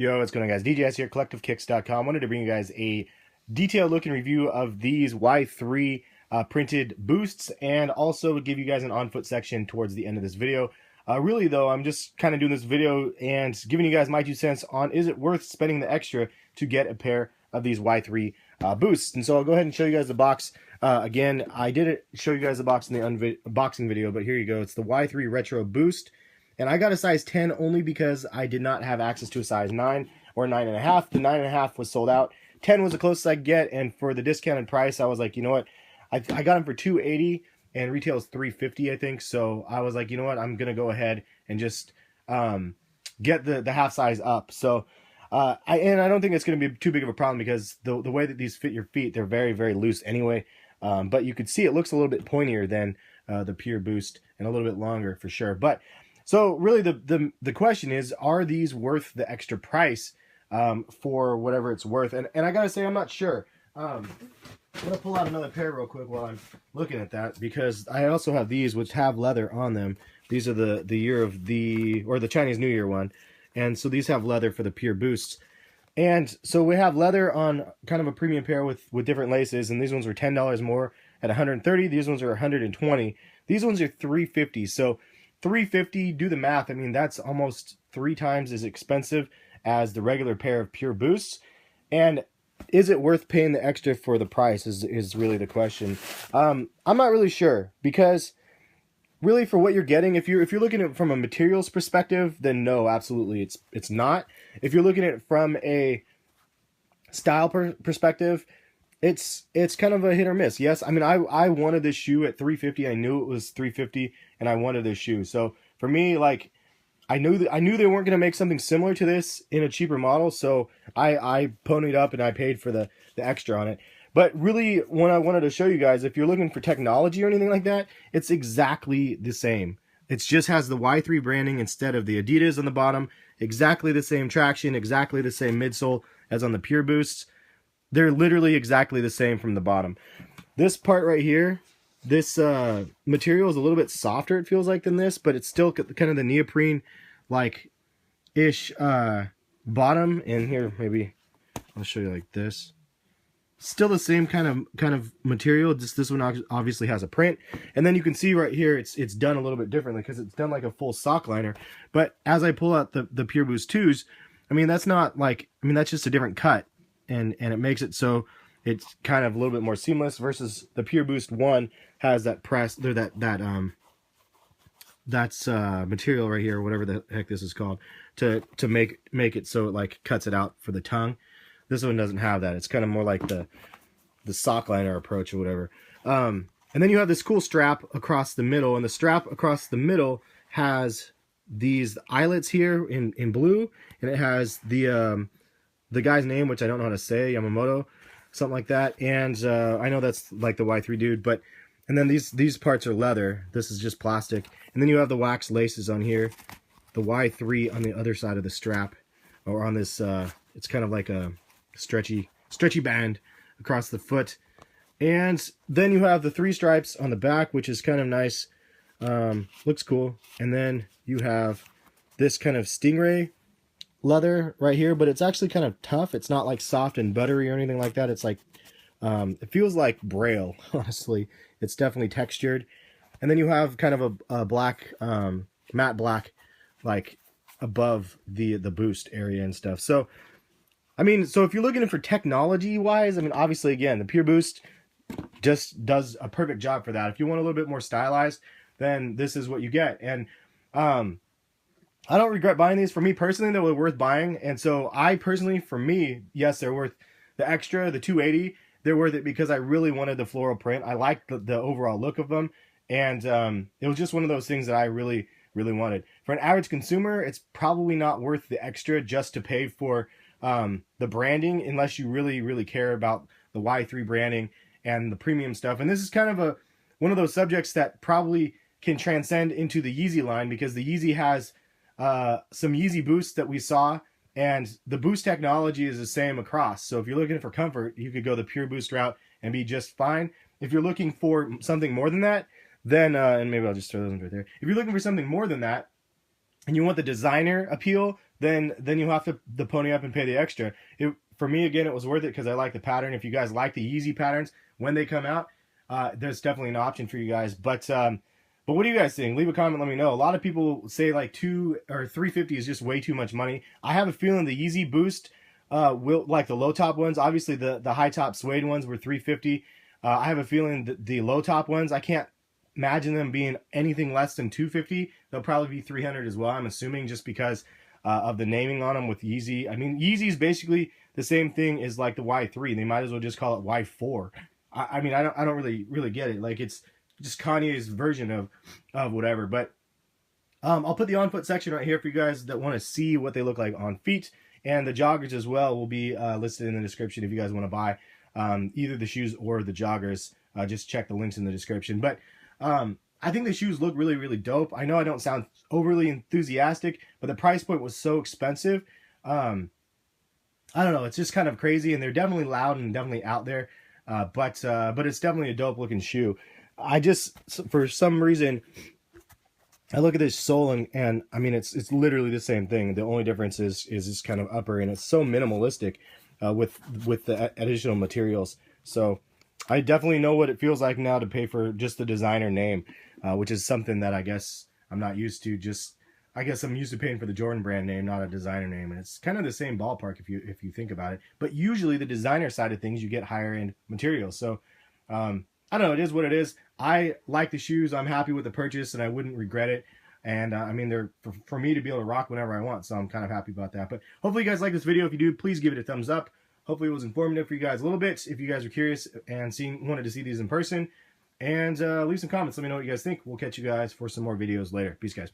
Yo, what's going on, guys? DJS here, CollectiveKicks.com. Wanted to bring you guys a detailed look and review of these Y-3 printed boosts, and also give you guys an on-foot section towards the end of this video. Really, though, I'm just kind of doing this video and giving you guys my 2 cents on is it worth spending the extra to get a pair of these Y-3 boosts. And so I'll go ahead and show you guys the box. Again, I didn't show you guys the box in the unboxing video, but here you go. It's the Y-3 Retro Boost. And I got a size 10 only because I did not have access to a size 9 or 9.5. The 9.5 was sold out. 10 was the closest I could get, and for the discounted price, I was like, you know what? I got them for $280, and retail is $350, I think. So I was like, you know what? I'm gonna go ahead and just get the half size up. So I don't think it's gonna be too big of a problem because the way that these fit your feet, they're very, very loose anyway. But you could see it looks a little bit pointier than the Pure Boost and a little bit longer for sure. But so really the question is, are these worth the extra price for whatever it's worth? And I gotta say, I'm not sure. I'm gonna pull out another pair real quick while I'm looking at that, because I also have these which have leather on them. These are the year of the Chinese New Year one, and so these have leather for the Pure Boosts. And so we have leather on kind of a premium pair with different laces, and these ones were $10 more at $130. These ones are $120. These ones are $350. So $350, do the math. I mean, that's almost 3 times as expensive as the regular pair of Pure Boosts. And is it worth paying the extra for the price is really the question. I'm not really sure, because really for what you're getting, if you're looking at it from a materials perspective, then no, absolutely it's not. If you're looking at it from a style perspective, it's kind of a hit or miss. Yes, I mean, I wanted this shoe at $350. I knew it was $350, and I wanted this shoe. So for me, like, I knew they weren't going to make something similar to this in a cheaper model, so I ponied up and I paid for the extra on it. But really, what I wanted to show you guys, if you're looking for technology or anything like that, it's exactly the same. It just has the Y-3 branding instead of the Adidas on the bottom. Exactly the same traction, exactly the same midsole as on the Pure Boosts. They're literally exactly the same from the bottom. This part right here, this material is a little bit softer, it feels like, than this, but it's still kind of the neoprene like ish bottom. And here, maybe I'll show you like this. Still the same kind of material. Just this one obviously has a print, and then you can see right here it's done a little bit differently because it's done like a full sock liner. But as I pull out the Pure Boost 2s, I mean, that's not like, I mean, that's just a different cut, and it makes it so it's kind of a little bit more seamless, versus the Pure Boost 1 has that press or that's material right here, whatever the heck this is called, to make it so it like cuts it out for the tongue. This one doesn't have that. It's kind of more like the sock liner approach or whatever. And then you have this cool strap across the middle, and the strap across the middle has these eyelets here in blue, and it has the guy's name, which I don't know how to say, Yamamoto, something like that. And I know that's like the Y-3 dude, but, and then these parts are leather. This is just plastic. And then you have the wax laces on here, the Y-3 on the other side of the strap, or on this, it's kind of like a stretchy band across the foot. And then you have the 3 stripes on the back, which is kind of nice. Looks cool. And then you have this kind of stingray leather right here, but it's actually kind of tough. It's not like soft and buttery or anything like that. It's like it feels like braille, honestly. It's definitely textured. And then you have kind of a black matte black like above the boost area and stuff. So I mean, so if you're looking for technology wise, I mean, obviously, again, the Pure Boost just does a perfect job for that. If you want a little bit more stylized, then this is what you get. And I don't regret buying these. For me personally, they were worth buying. And so I personally, for me, yes, they're worth the extra, the $280. They're worth it because I really wanted the floral print. I liked the overall look of them. And it was just one of those things that I really, really wanted. For an average consumer, it's probably not worth the extra just to pay for the branding, unless you really, really care about the Y-3 branding and the premium stuff. And this is kind of one of those subjects that probably can transcend into the Yeezy line, because the Yeezy has some Yeezy boosts that we saw, and the boost technology is the same across. So if you're looking for comfort, you could go the Pure Boost route and be just fine. If you're looking for something more than that, then and maybe I'll just throw those right there. If you're looking for something more than that, and you want the designer appeal, then you'll have to pony up and pay the extra. For me, again, it was worth it because I like the pattern. If you guys like the Yeezy patterns when they come out, there's definitely an option for you guys. But what do you guys think? Leave a comment, let me know. A lot of people say like $200 or $350 is just way too much money. I have a feeling the Yeezy Boost will, like the low top ones. Obviously, the high top suede ones were $350. I have a feeling that the low top ones, I can't imagine them being anything less than $250. They'll probably be $300 as well, I'm assuming, just because of the naming on them with Yeezy. I mean, Yeezy's basically the same thing as like the Y-3. They might as well just call it Y-4. I mean, I don't really get it. Like, it's just Kanye's version of whatever. But I'll put the on foot section right here for you guys that want to see what they look like on feet, and the joggers as well will be listed in the description if you guys want to buy either the shoes or the joggers. Just check the links in the description. But I think the shoes look really dope. I know I don't sound overly enthusiastic, but the price point was so expensive. I don't know, it's just kind of crazy, and they're definitely loud and definitely out there. But it's definitely a dope looking shoe. I just, for some reason, I look at this sole and I mean, it's literally the same thing. The only difference is this kind of upper, and it's so minimalistic with the additional materials. So I definitely know what it feels like now to pay for just the designer name, which is something that I guess I'm not used to. I guess I'm used to paying for the Jordan brand name, not a designer name, and it's kind of the same ballpark if you think about it. But usually the designer side of things, you get higher end materials. So I don't know, it is what it is. I like the shoes. I'm happy with the purchase, and I wouldn't regret it. And I mean, they're for me to be able to rock whenever I want, so I'm kind of happy about that. But hopefully you guys like this video. If you do, please give it a thumbs up. Hopefully it was informative for you guys a little bit. If you guys are curious and wanted to see these in person, and leave some comments. Let me know what you guys think. We'll catch you guys for some more videos later. Peace, guys.